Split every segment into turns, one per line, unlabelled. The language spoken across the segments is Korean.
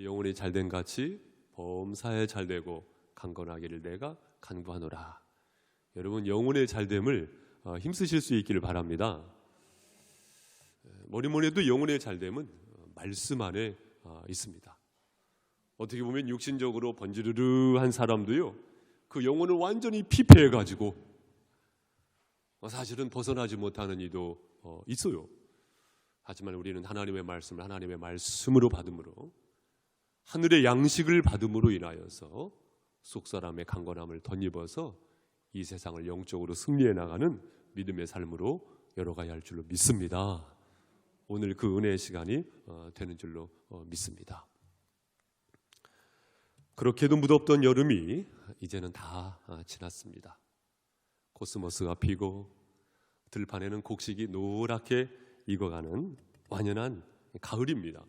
영혼이 잘된 같이 범사에 잘되고 강건하기를 내가 간구하노라. 여러분, 영혼의 잘됨을 힘쓰실 수 있기를 바랍니다. 뭐니 해도 영혼의 잘됨은 말씀 안에 있습니다. 어떻게 보면 육신적으로 번지르르한 사람도요, 그 영혼을 완전히 피폐해가지고 사실은 벗어나지 못하는 이도 있어요. 하지만 우리는 하나님의 말씀을 하나님의 말씀으로 받음으로, 하늘의 양식을 받음으로 인하여서 속사람의 강건함을 덧입어서 이 세상을 영적으로 승리해 나가는 믿음의 삶으로 열어가야 할 줄로 믿습니다. 오늘 그 은혜의 시간이 되는 줄로 믿습니다. 그렇게도 무덥던 여름이 이제는 다 지났습니다. 코스모스가 피고 들판에는 곡식이 노랗게 익어가는 완연한 가을입니다.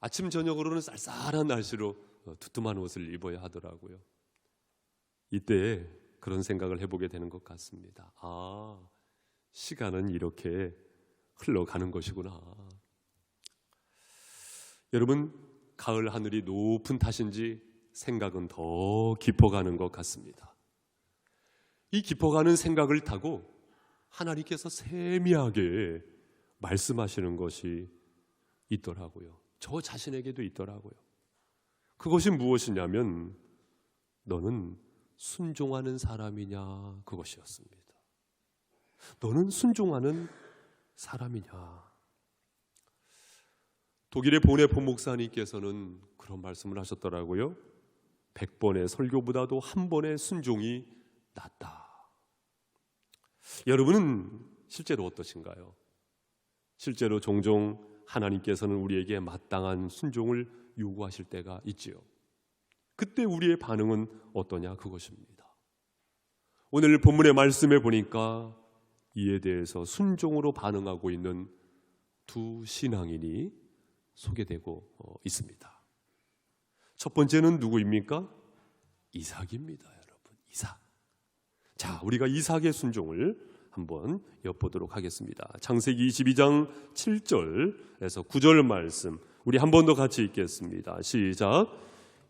아침 저녁으로는 쌀쌀한 날씨로 두툼한 옷을 입어야 하더라고요. 이때 그런 생각을 해보게 되는 것 같습니다. 시간은 이렇게 흘러가는 것이구나. 여러분, 가을 하늘이 높은 탓인지 생각은 더 깊어가는 것 같습니다. 이 깊어가는 생각을 타고 하나님께서 세미하게 말씀하시는 것이 있더라고요. 저 자신에게도 있더라고요. 그것이 무엇이냐면, 너는 순종하는 사람이냐, 그것이었습니다. 너는 순종하는 사람이냐. 독일의 보네 본목사님께서는 그런 말씀을 하셨더라고요. 100번의 설교보다도 한 번의 순종이 낫다. 여러분은 실제로 어떠신가요? 실제로 종종 하나님께서는 우리에게 마땅한 순종을 요구하실 때가 있지요. 그때 우리의 반응은 어떠냐, 그것입니다. 오늘 본문의 말씀에 보니까 이에 대해서 순종으로 반응하고 있는 두 신앙인이 소개되고 있습니다. 첫 번째는 누구입니까? 이삭입니다, 여러분. 이삭. 자, 우리가 이삭의 순종을 한번 엿보도록 하겠습니다. 창세기 22장 7절에서 9절 말씀, 우리 한 번 더 같이 읽겠습니다. 시작.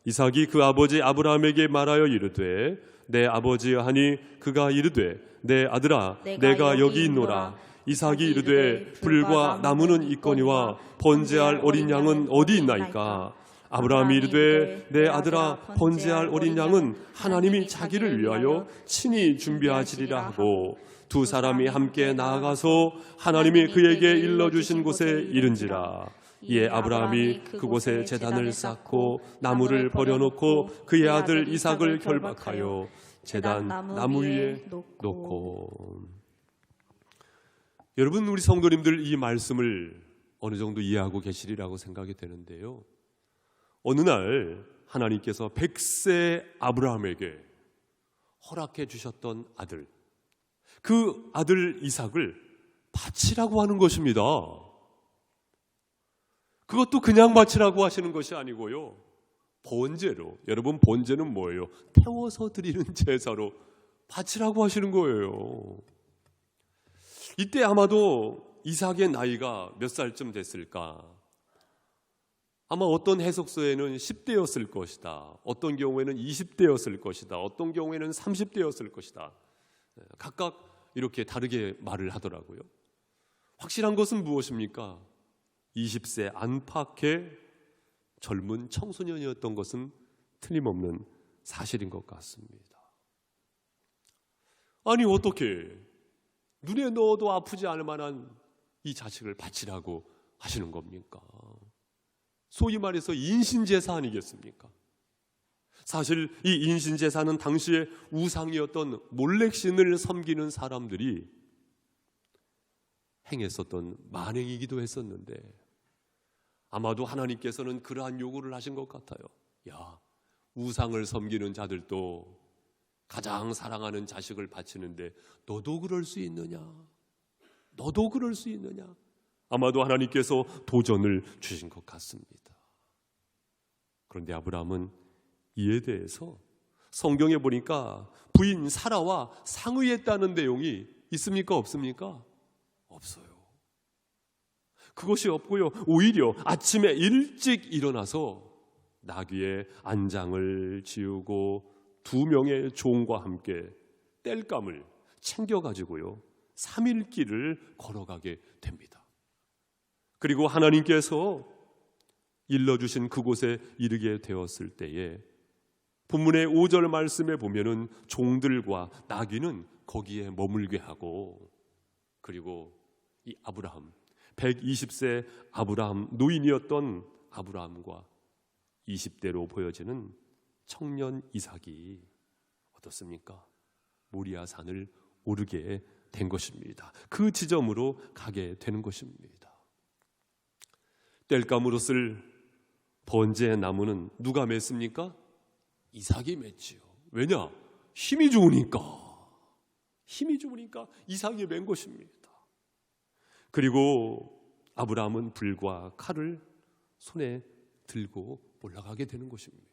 이삭이 그 아버지 아브라함에게 말하여 이르되, 내 아버지여 하니 그가 이르되, 내 아들아 내가 여기 있노라. 이삭이 이르되, 불과 나무는 있거니와 번제할 어린 양은 어디 있나이까? 아브라함이 이르되, 내 아들아 번제할 어린 양은 하나님이 자기를 위하여 친히 준비하시리라 하고, 두 사람이 함께 나아가서 하나님이 그에게 일러주신 곳에 이른지라. 이에 아브라함이 그곳에 제단을 쌓고 나무를 버려놓고 그의 아들 이삭을 결박하여 제단 나무 위에 놓고. 여러분, 우리 성도님들 이 말씀을 어느 정도 이해하고 계시리라고 생각이 되는데요, 어느 날 하나님께서 100세 아브라함에게 허락해 주셨던 아들, 그 아들 이삭을 바치라고 하는 것입니다. 그것도 그냥 바치라고 하시는 것이 아니고요, 번제로. 여러분, 번제는 뭐예요? 태워서 드리는 제사로 바치라고 하시는 거예요. 이때 아마도 이삭의 나이가 몇 살쯤 됐을까? 아마 어떤 해석서에는 10대였을 것이다, 어떤 경우에는 20대였을 것이다, 어떤 경우에는 30대였을 것이다. 각각 이렇게 다르게 말을 하더라고요. 확실한 것은 무엇입니까? 20세 안팎의 젊은 청소년이었던 것은 틀림없는 사실인 것 같습니다. 아니, 어떻게 눈에 넣어도 아프지 않을 만한 이 자식을 바치라고 하시는 겁니까? 소위 말해서 인신제사 아니겠습니까? 사실 이 인신제사는 당시에 우상이었던 몰렉신을 섬기는 사람들이 행했었던 만행이기도 했었는데, 아마도 하나님께서는 그러한 요구를 하신 것 같아요. 야, 우상을 섬기는 자들도 가장 사랑하는 자식을 바치는데 너도 그럴 수 있느냐? 너도 그럴 수 있느냐? 아마도 하나님께서 도전을 주신 것 같습니다. 그런데 아브라함은 이에 대해서 성경에 보니까 부인 사라와 상의했다는 내용이 있습니까? 없습니까? 없어요. 그것이 없고요, 오히려 아침에 일찍 일어나서 나귀의 안장을 지우고 2명의 종과 함께 땔감을 챙겨가지고요 3일 길을 걸어가게 됩니다. 그리고 하나님께서 일러주신 그곳에 이르게 되었을 때에 본문의 5절 말씀에 보면은 종들과 나귀는 거기에 머물게 하고, 그리고 이 아브라함 120세 아브라함, 노인이었던 아브라함과 20대로 보여지는 청년 이삭이 어떻습니까? 모리아 산을 오르게 된 것입니다. 그 지점으로 가게 되는 것입니다. 땔감으로 쓸 번제의 나무는 누가 맺습니까? 이삭이 맺지요. 왜냐? 힘이 좋으니까 이삭이 맨 것입니다. 그리고 아브라함은 불과 칼을 손에 들고 올라가게 되는 것입니다.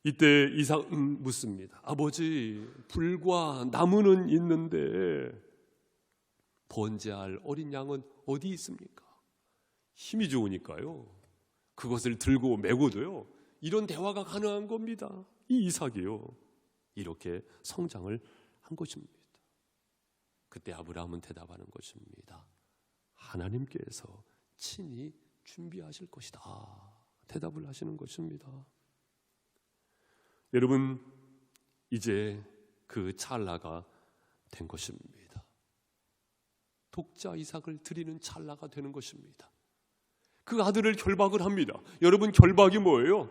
이때 이삭은 묻습니다. 아버지, 불과 나무는 있는데 번제할 어린 양은 어디 있습니까? 힘이 좋으니까요 그것을 들고 메고도요 이런 대화가 가능한 겁니다. 이 이삭이요 이렇게 성장을 한 것입니다. 그때 아브라함은 대답하는 것입니다. 하나님께서 친히 준비하실 것이다. 대답을 하시는 것입니다. 여러분, 이제 그 찰나가 된 것입니다. 독자 이삭을 드리는 찰나가 되는 것입니다. 그 아들을 결박을 합니다. 여러분, 결박이 뭐예요?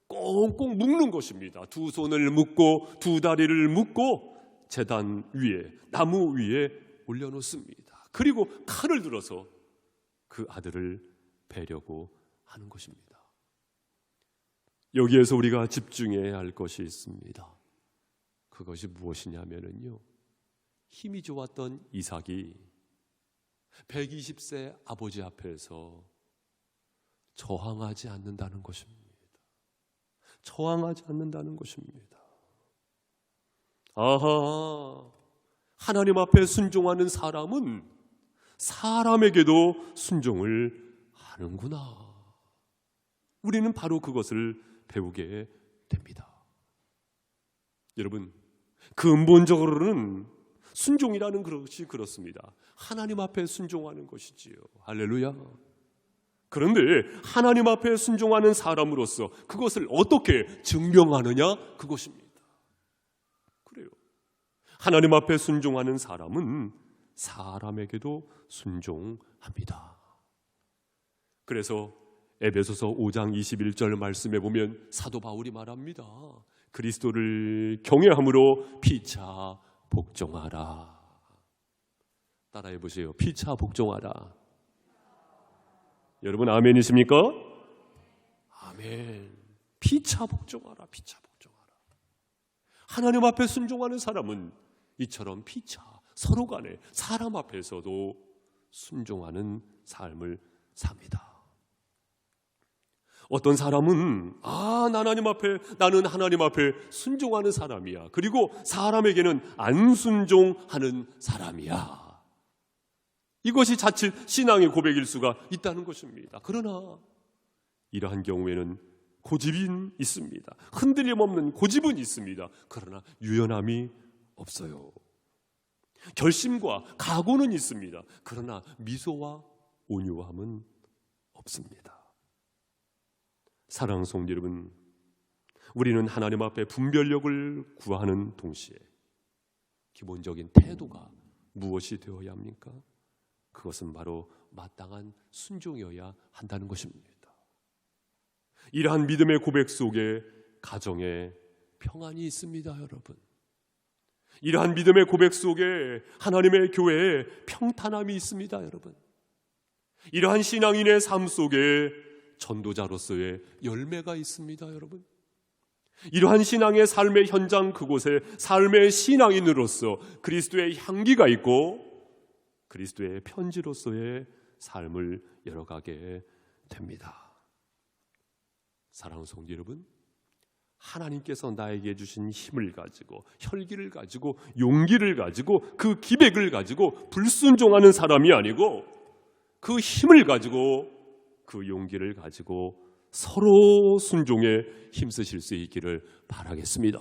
꽁꽁 묶는 것입니다. 2 손을 묶고 2 다리를 묶고 제단 위에, 나무 위에 올려놓습니다. 그리고 칼을 들어서 그 아들을 베려고 하는 것입니다. 여기에서 우리가 집중해야 할 것이 있습니다. 그것이 무엇이냐면요, 힘이 좋았던 이삭이 120세 아버지 앞에서 저항하지 않는다는 것입니다. 저항하지 않는다는 것입니다. 아하, 하나님 앞에 순종하는 사람은 사람에게도 순종을 하는구나. 우리는 바로 그것을 배우게 됩니다. 여러분, 근본적으로는 순종이라는 것이 그렇습니다. 하나님 앞에 순종하는 것이지요. 할렐루야. 그런데 하나님 앞에 순종하는 사람으로서 그것을 어떻게 증명하느냐, 그것입니다. 그래요. 하나님 앞에 순종하는 사람은 사람에게도 순종합니다. 그래서 에베소서 5장 21절 말씀에 보면 사도 바울이 말합니다. 그리스도를 경외함으로 피차 복종하라. 따라해 보세요. 피차 복종하라. 여러분, 아멘이십니까? 아멘. 피차 복종하라. 피차 복종하라. 하나님 앞에 순종하는 사람은 이처럼 피차, 서로 간에 사람 앞에서도 순종하는 삶을 삽니다. 어떤 사람은 나는 하나님 앞에 순종하는 사람이야. 그리고 사람에게는 안 순종하는 사람이야. 이것이 자칫 신앙의 고백일 수가 있다는 것입니다. 그러나 이러한 경우에는 고집은 있습니다. 흔들림 없는 고집은 있습니다. 그러나 유연함이 없어요. 결심과 각오는 있습니다. 그러나 미소와 온유함은 없습니다. 사랑하는 성도 여러분, 우리는 하나님 앞에 분별력을 구하는 동시에 기본적인 태도가 무엇이 되어야 합니까? 그것은 바로 마땅한 순종이어야 한다는 것입니다. 이러한 믿음의 고백 속에 가정에 평안이 있습니다, 여러분. 이러한 믿음의 고백 속에 하나님의 교회에 평탄함이 있습니다, 여러분. 이러한 신앙인의 삶 속에 전도자로서의 열매가 있습니다, 여러분. 이러한 신앙의 삶의 현장 그곳에 삶의 신앙인으로서 그리스도의 향기가 있고 그리스도의 편지로서의 삶을 열어가게 됩니다. 사랑하는 성도 여러분, 하나님께서 나에게 주신 힘을 가지고, 혈기를 가지고, 용기를 가지고, 그 기백을 가지고 불순종하는 사람이 아니고 그 힘을 가지고, 그 용기를 가지고 서로 순종에 힘쓰실 수 있기를 바라겠습니다.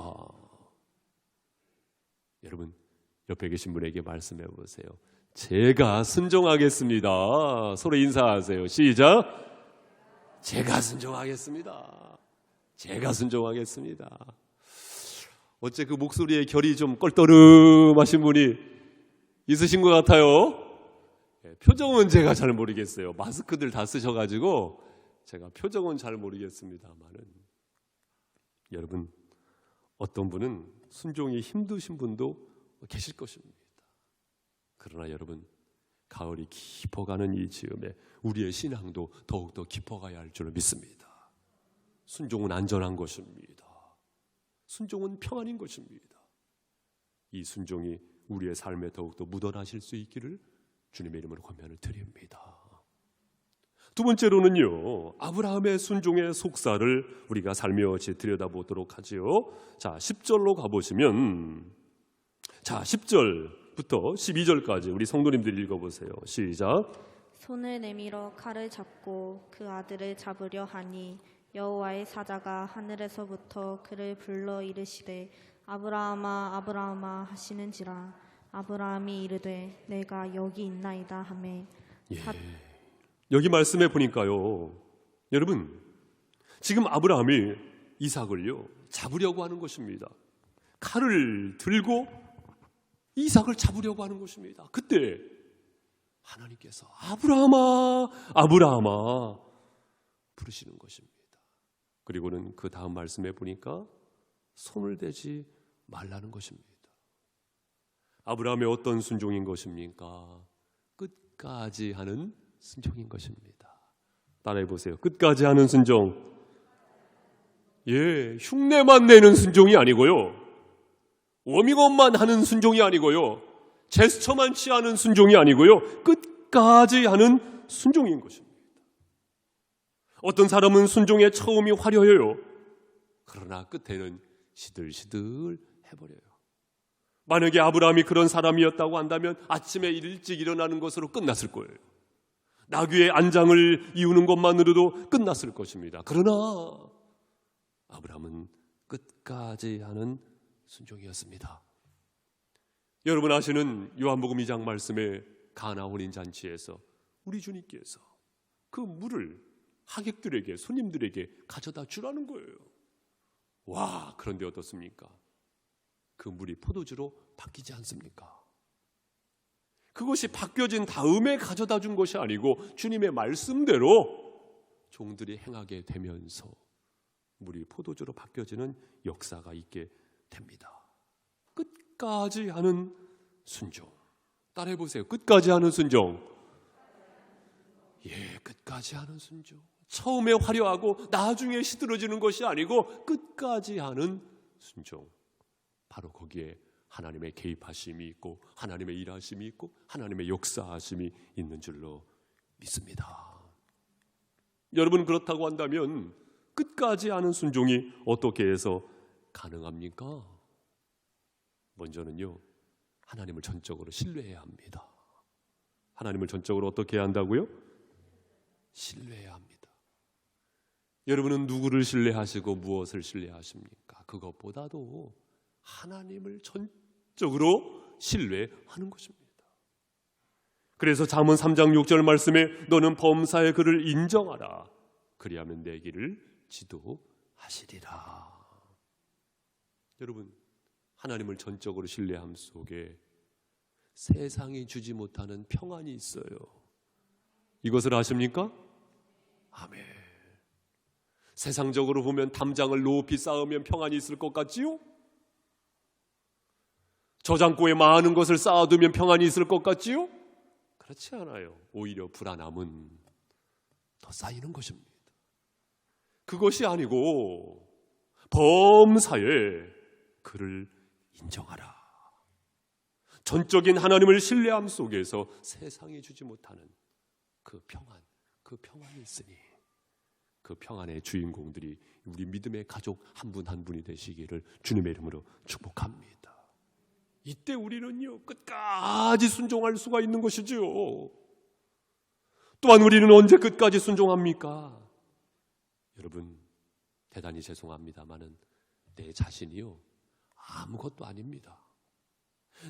여러분, 옆에 계신 분에게 말씀해 보세요. 제가 순종하겠습니다. 서로 인사하세요. 시작. 제가 순종하겠습니다. 제가 순종하겠습니다. 어째 그 목소리의 결이 좀 껄떠름하신 분이 있으신 것 같아요. 표정은 제가 잘 모르겠어요. 마스크들 다 쓰셔가지고 제가 표정은 잘 모르겠습니다만은, 여러분, 어떤 분은 순종이 힘드신 분도 계실 것입니다. 그러나 여러분, 가을이 깊어가는 이 즈음에 우리의 신앙도 더욱더 깊어가야 할 줄 믿습니다. 순종은 안전한 것입니다. 순종은 평안인 것입니다. 이 순종이 우리의 삶에 더욱더 묻어나실 수 있기를 주님의 이름으로 권면을 드립니다. 두 번째로는요, 아브라함의 순종의 속사를 우리가 살며시 들여다보도록 하지요. 자, 10절로 가보시면, 자, 10절부터 12절까지 우리 성도님들 읽어보세요. 시작.
손을 내밀어 칼을 잡고 그 아들을 잡으려 하니 여호와의 사자가 하늘에서부터 그를 불러 이르시되 아브라함아 아브라함아 하시는지라. 아브라함이 이르되 내가 여기 있나이다 하매.
여기 말씀해 보니까요, 여러분, 지금 아브라함이 이삭을요 잡으려고 하는 것입니다. 칼을 들고 이삭을 잡으려고 하는 것입니다. 그때 하나님께서 아브라함아 아브라함아 부르시는 것입니다. 그리고는 그 다음 말씀해 보니까 손을 대지 말라는 것입니다. 아브라함의 어떤 순종인 것입니까? 끝까지 하는 순종인 것입니다. 따라해 보세요. 끝까지 하는 순종. 흉내만 내는 순종이 아니고요, 워밍업만 하는 순종이 아니고요, 제스처만 취하는 순종이 아니고요, 끝까지 하는 순종인 것입니다. 어떤 사람은 순종의 처음이 화려해요. 그러나 끝에는 시들시들 해버려요. 만약에 아브라함이 그런 사람이었다고 한다면 아침에 일찍 일어나는 것으로 끝났을 거예요. 나귀의 안장을 이우는 것만으로도 끝났을 것입니다. 그러나 아브라함은 끝까지 하는 순종이었습니다. 여러분 아시는 요한복음 2장 말씀에 가나 혼인잔치에서 우리 주님께서 그 물을 하객들에게, 손님들에게 가져다 주라는 거예요. 와, 그런데 어떻습니까? 그 물이 포도주로 바뀌지 않습니까? 그것이 바뀌어진 다음에 가져다 준 것이 아니고 주님의 말씀대로 종들이 행하게 되면서 물이 포도주로 바뀌어지는 역사가 있게 됩니다. 끝까지 하는 순종. 따라해 보세요. 끝까지 하는 순종. 끝까지 하는 순종. 처음에 화려하고 나중에 시들어지는 것이 아니고 끝까지 하는 순종. 바로 거기에 하나님의 개입하심이 있고 하나님의 일하심이 있고 하나님의 역사하심이 있는 줄로 믿습니다. 여러분, 그렇다고 한다면 끝까지 하는 순종이 어떻게 해서 가능합니까? 먼저는요, 하나님을 전적으로 신뢰해야 합니다. 하나님을 전적으로 어떻게 해야 한다고요? 신뢰해야 합니다. 여러분은 누구를 신뢰하시고 무엇을 신뢰하십니까? 그것보다도 하나님을 전적으로 신뢰하는 것입니다. 그래서 잠언 3장 6절 말씀에 너는 범사의 그를 인정하라. 그리하면 내 길을 지도하시리라. 여러분, 하나님을 전적으로 신뢰함 속에 세상이 주지 못하는 평안이 있어요. 이것을 아십니까? 아멘. 세상적으로 보면 담장을 높이 쌓으면 평안이 있을 것 같지요? 저장고에 많은 것을 쌓아두면 평안이 있을 것 같지요? 그렇지 않아요. 오히려 불안함은 더 쌓이는 것입니다. 그것이 아니고 범사에 그를 인정하라. 전적인 하나님을 신뢰함 속에서 세상이 주지 못하는 그 평안이 있으니 그 평안의 주인공들이 우리 믿음의 가족 한 분 한 분이 되시기를 주님의 이름으로 축복합니다. 이때 우리는요, 끝까지 순종할 수가 있는 것이지요. 또한 우리는 언제 끝까지 순종합니까? 여러분, 대단히 죄송합니다마는 내 자신이요, 아무것도 아닙니다.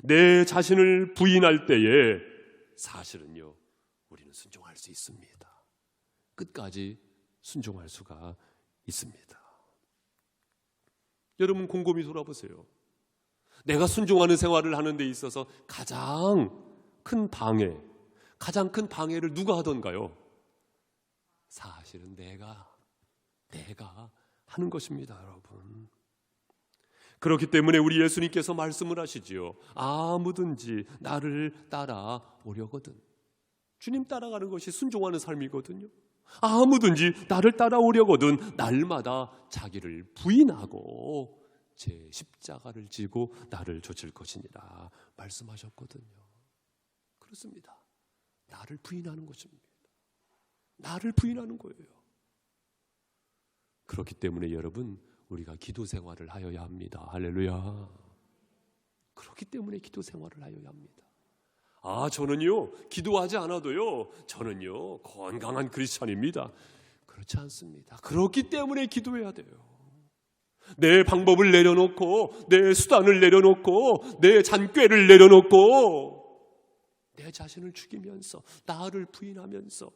내 자신을 부인할 때에 사실은요, 우리는 순종할 수 있습니다. 끝까지 순종할 수가 있습니다. 여러분, 곰곰이 돌아보세요. 내가 순종하는 생활을 하는 데 있어서 가장 큰 방해를 누가 하던가요? 사실은 내가 하는 것입니다, 여러분. 그렇기 때문에 우리 예수님께서 말씀을 하시지요. 아무든지 나를 따라오려거든. 주님 따라가는 것이 순종하는 삶이거든요. 아무든지 나를 따라오려거든 날마다 자기를 부인하고 제 십자가를 지고 나를 좇을 것이니라 말씀하셨거든요. 그렇습니다. 나를 부인하는 것입니다. 나를 부인하는 거예요. 그렇기 때문에 여러분, 우리가 기도 생활을 하여야 합니다. 할렐루야. 그렇기 때문에 기도 생활을 하여야 합니다. 저는요, 기도하지 않아도요, 저는요, 건강한 크리스찬입니다. 그렇지 않습니다. 그렇기 때문에 기도해야 돼요. 내 방법을 내려놓고, 내 수단을 내려놓고, 내 잔꾀를 내려놓고, 내 자신을 죽이면서, 나를 부인하면서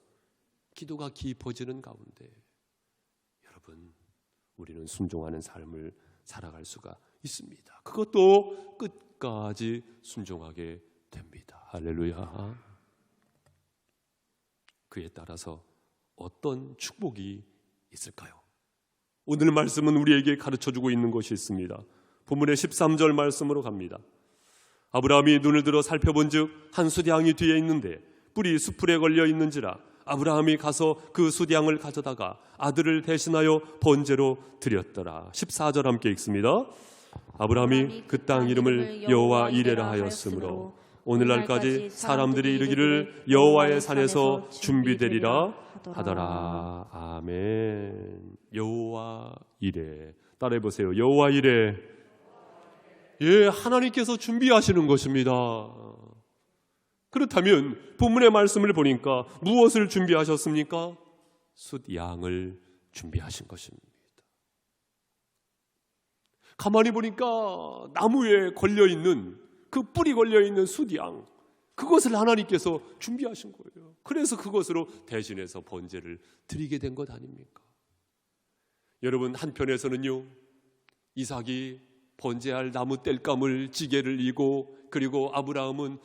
기도가 깊어지는 가운데 여러분, 우리는 순종하는 삶을 살아갈 수가 있습니다. 그것도 끝까지 순종하게 됩니다. 할렐루야. 그에 따라서 어떤 축복이 있을까요? 오늘 말씀은 우리에게 가르쳐주고 있는 것이 있습니다. 본문의 13절 말씀으로 갑니다. 아브라함이 눈을 들어 살펴본즉 한 수량이 뒤에 있는데 뿔이 수풀에 걸려 있는지라 아브라함이 가서 그 수량을 가져다가 아들을 대신하여 번제로 드렸더라. 14절 함께 읽습니다. 아브라함이 그 땅 이름을 여호와 이레라 하였으므로 오늘날까지 사람들이 이르기를 여호와의 산에서 준비되리라 하더라. 아멘. 여호와 이레. 따라해 보세요. 여호와 이레. 예, 하나님께서 준비하시는 것입니다. 그렇다면 본문의 말씀을 보니까 무엇을 준비하셨습니까? 숫양을 준비하신 것입니다. 가만히 보니까 나무에 걸려있는 그 뿔이 걸려있는 숫양, 그것을 하나님께서 준비하신 거예요. 그래서 그것으로 대신해서 번제를 드리게 된 것 아닙니까? 여러분, 한편에서는요, 이삭이 번제할 나무 땔감을 지게를 이고, 그리고 아브라함은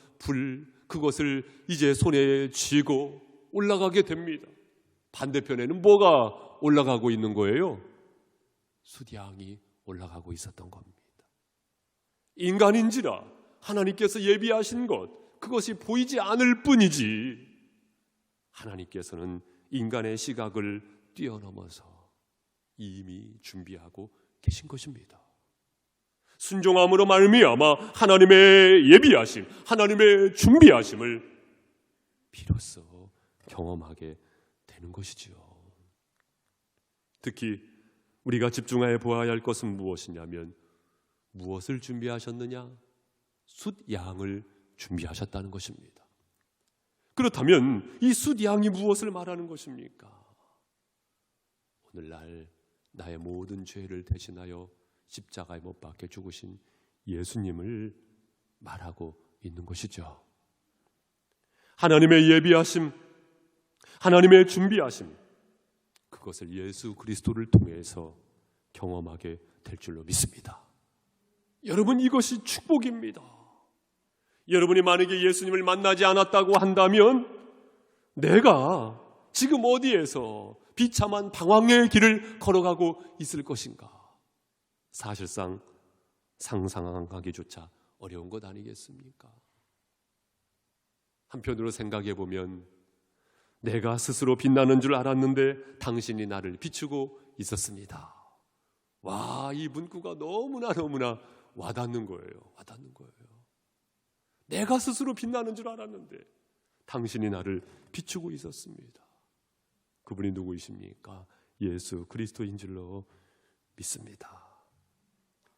그것을 이제 손에 쥐고 올라가게 됩니다. 반대편에는 뭐가 올라가고 있는 거예요? 숫양이 올라가고 있었던 겁니다. 인간인지라 하나님께서 예비하신 것, 그것이 보이지 않을 뿐이지 하나님께서는 인간의 시각을 뛰어넘어서 이미 준비하고 계신 것입니다. 순종함으로 말미암아 하나님의 예비하심, 하나님의 준비하심을 비로소 경험하게 되는 것이지요. 특히 우리가 집중하여 보아야 할 것은 무엇이냐면, 무엇을 준비하셨느냐? 숫양을 준비하셨다는 것입니다. 그렇다면 이 숫양이 무엇을 말하는 것입니까? 오늘날 나의 모든 죄를 대신하여 십자가에 못 박혀 죽으신 예수님을 말하고 있는 것이죠. 하나님의 예비하심, 하나님의 준비하심, 그것을 예수 그리스도를 통해서 경험하게 될 줄로 믿습니다. 여러분, 이것이 축복입니다. 여러분이 만약에 예수님을 만나지 않았다고 한다면 내가 지금 어디에서 비참한 방황의 길을 걸어가고 있을 것인가? 사실상 상상하기조차 어려운 것 아니겠습니까? 한편으로 생각해 보면 내가 스스로 빛나는 줄 알았는데 당신이 나를 비추고 있었습니다. 와, 이 문구가 너무나 와닿는 거예요. 내가 스스로 빛나는 줄 알았는데 당신이 나를 비추고 있었습니다. 그분이 누구이십니까? 예수 그리스도인 줄로 믿습니다.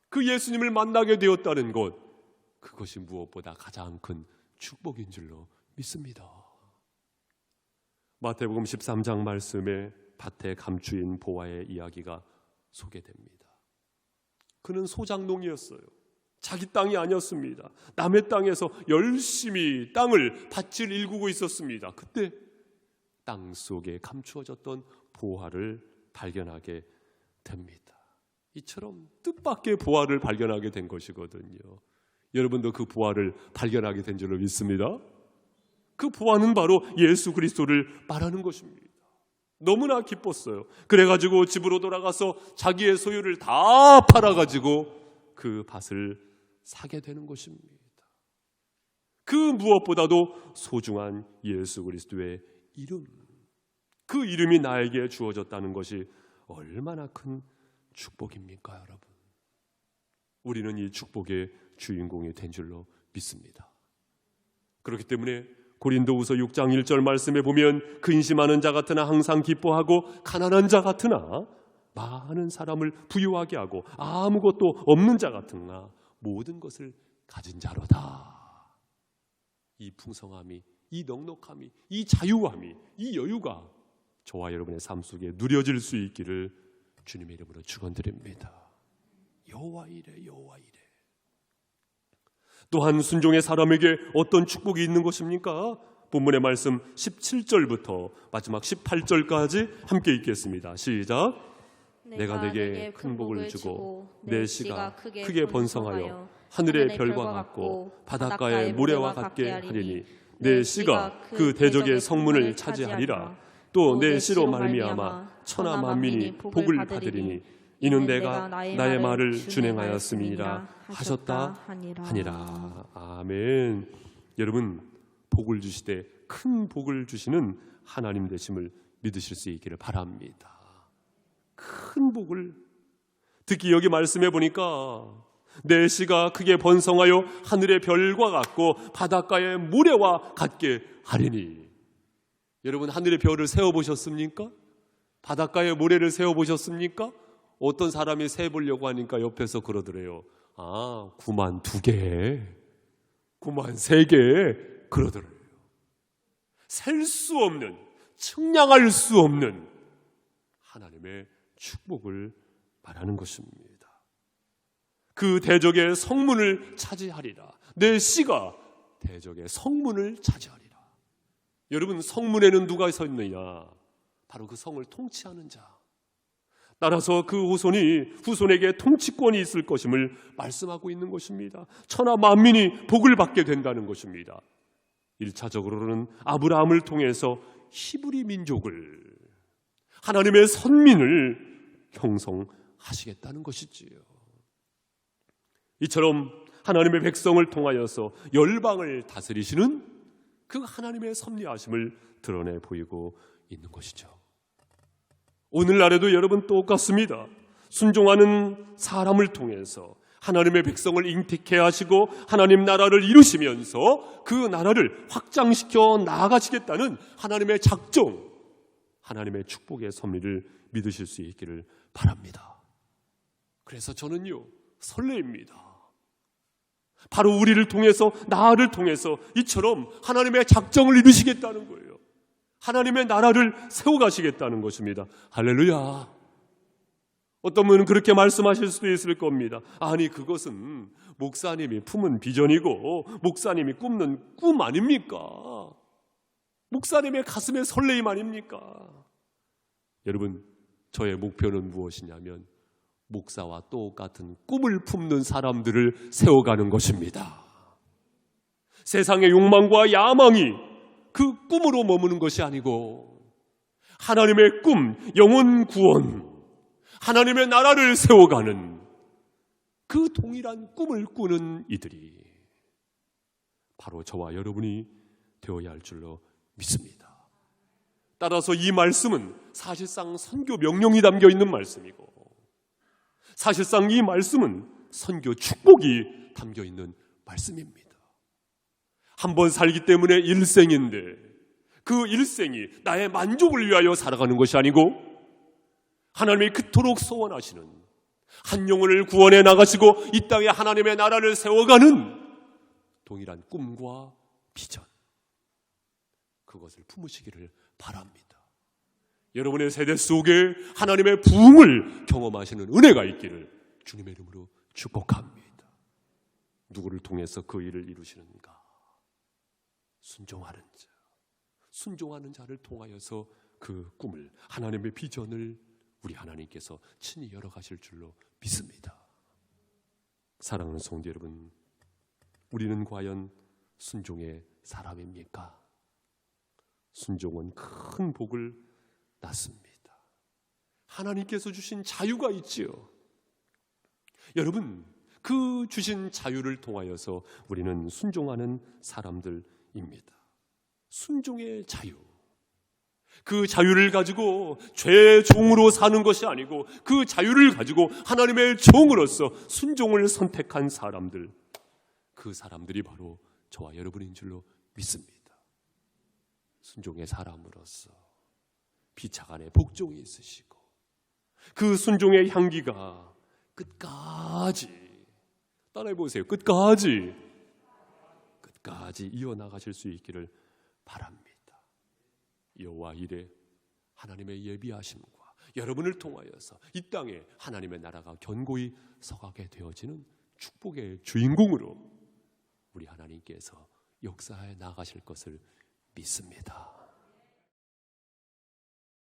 그 예수님을 만나게 되었다는 것, 그것이 무엇보다 가장 큰 축복인 줄로 믿습니다. 마태복음 13장 말씀에 밭에 감추인 보아의 이야기가 소개됩니다. 그는 소작농이었어요. 자기 땅이 아니었습니다. 남의 땅에서 열심히 땅을 밭을 일구고 있었습니다. 그때 땅 속에 감추어졌던 보화를 발견하게 됩니다. 이처럼 뜻밖의 보화를 발견하게 된 것이거든요. 여러분도 그 보화를 발견하게 된 줄로 믿습니다. 그 보화는 바로 예수 그리스도를 말하는 것입니다. 너무나 기뻤어요. 그래가지고 집으로 돌아가서 자기의 소유를 다 팔아가지고 그 밭을 사게 되는 것입니다. 그 무엇보다도 소중한 예수 그리스도의 이름, 그 이름이 나에게 주어졌다는 것이 얼마나 큰 축복입니까, 여러분? 우리는 이 축복의 주인공이 된 줄로 믿습니다. 그렇기 때문에 고린도후서 6장 1절 말씀에 보면 근심하는 자 같으나 항상 기뻐하고 가난한 자 같으나 많은 사람을 부유하게 하고 아무것도 없는 자 같으나 모든 것을 가진 자로다. 이 풍성함이, 이 넉넉함이, 이 자유함이, 이 여유가 저와 여러분의 삶 속에 누려질 수 있기를 주님의 이름으로 축원드립니다. 여호와 이래, 여호와 이래. 또한 순종의 사람에게 어떤 축복이 있는 것입니까? 본문의 말씀 17절부터 마지막 18절까지 함께 읽겠습니다. 시작. 내가 내게 큰 복을 주고 내 씨가 크게 번성하여 하늘의 별과 같고 바닷가의 모래와 같게 하리니 내 씨가 그 대적의 성문을 차지하리라. 또 내 씨로 말미암아 천하 만민이 복을 받으리니 이는 내가 나의 말을 준행하였음이니라 하셨다 하니라. 아멘. 여러분, 복을 주시되 큰 복을 주시는 하나님 되심을 믿으실 수 있기를 바랍니다. 큰 복을, 특히 여기 말씀해 보니까 내 씨가 크게 번성하여 하늘의 별과 같고 바닷가의 모래와 같게 하리니. 여러분, 하늘의 별을 세어보셨습니까? 바닷가의 모래를 세어보셨습니까? 어떤 사람이 세보려고 하니까 옆에서 그러더래요. 9만 2개, 9만 3개 그러더래요. 셀 수 없는, 측량할 수 없는 하나님의 축복을 말하는 것입니다. 그 대적의 성문을 차지하리라. 내 씨가 대적의 성문을 차지하리라. 여러분, 성문에는 누가 서 있느냐? 바로 그 성을 통치하는 자. 따라서 그 후손에게 통치권이 있을 것임을 말씀하고 있는 것입니다. 천하 만민이 복을 받게 된다는 것입니다. 1차적으로는 아브라함을 통해서 히브리 민족을, 하나님의 선민을 형성하시겠다는 것이지요. 이처럼 하나님의 백성을 통하여서 열방을 다스리시는 그 하나님의 섭리하심을 드러내 보이고 있는 것이죠. 오늘날에도 여러분 똑같습니다. 순종하는 사람을 통해서 하나님의 백성을 잉태케 하시고 하나님 나라를 이루시면서 그 나라를 확장시켜 나아가시겠다는 하나님의 작정, 하나님의 축복의 섭리를 믿으실 수 있기를 바랍니다. 그래서 저는요, 설레입니다. 바로 우리를 통해서, 나를 통해서 이처럼 하나님의 작정을 이루시겠다는 거예요. 하나님의 나라를 세워가시겠다는 것입니다. 할렐루야. 어떤 분은 그렇게 말씀하실 수도 있을 겁니다. 아니, 그것은 목사님이 품은 비전이고 목사님이 꾸는 꿈 아닙니까? 목사님의 가슴의 설레임 아닙니까? 여러분, 저의 목표는 무엇이냐면 목사와 똑같은 꿈을 품는 사람들을 세워가는 것입니다. 세상의 욕망과 야망이 그 꿈으로 머무는 것이 아니고 하나님의 꿈, 영혼 구원, 하나님의 나라를 세워가는 그 동일한 꿈을 꾸는 이들이 바로 저와 여러분이 되어야 할 줄로 믿습니다. 따라서 이 말씀은 사실상 선교 명령이 담겨 있는 말씀이고, 사실상 이 말씀은 선교 축복이 담겨 있는 말씀입니다. 한 번 살기 때문에 일생인데 그 일생이 나의 만족을 위하여 살아가는 것이 아니고 하나님이 그토록 소원하시는 한 영혼을 구원해 나가시고 이 땅에 하나님의 나라를 세워가는 동일한 꿈과 비전, 그것을 품으시기를 바랍니다. 여러분의 세대 속에 하나님의 부흥을 경험하시는 은혜가 있기를 주님의 이름으로 축복합니다. 누구를 통해서 그 일을 이루시는가? 순종하는 자를 통하여서 그 꿈을, 하나님의 비전을 우리 하나님께서 친히 열어가실 줄로 믿습니다. 사랑하는 성도 여러분, 우리는 과연 순종의 사람입니까? 순종은 큰 복을 낳습니다. 하나님께서 주신 자유가 있지요. 여러분, 그 주신 자유를 통하여서 우리는 순종하는 사람들입니다. 순종의 자유. 그 자유를 가지고 죄의 종으로 사는 것이 아니고 그 자유를 가지고 하나님의 종으로서 순종을 선택한 사람들, 그 사람들이 바로 저와 여러분인 줄로 믿습니다. 순종의 사람으로서 비차간에 복종이 있으시고 그 순종의 향기가 끝까지, 따라해보세요, 끝까지 이어나가실 수 있기를 바랍니다. 여호와 이레, 하나님의 예비하심과 여러분을 통하여서 이 땅에 하나님의 나라가 견고히 서가게 되어지는 축복의 주인공으로 우리 하나님께서 역사해 나가실 것을 믿습니다.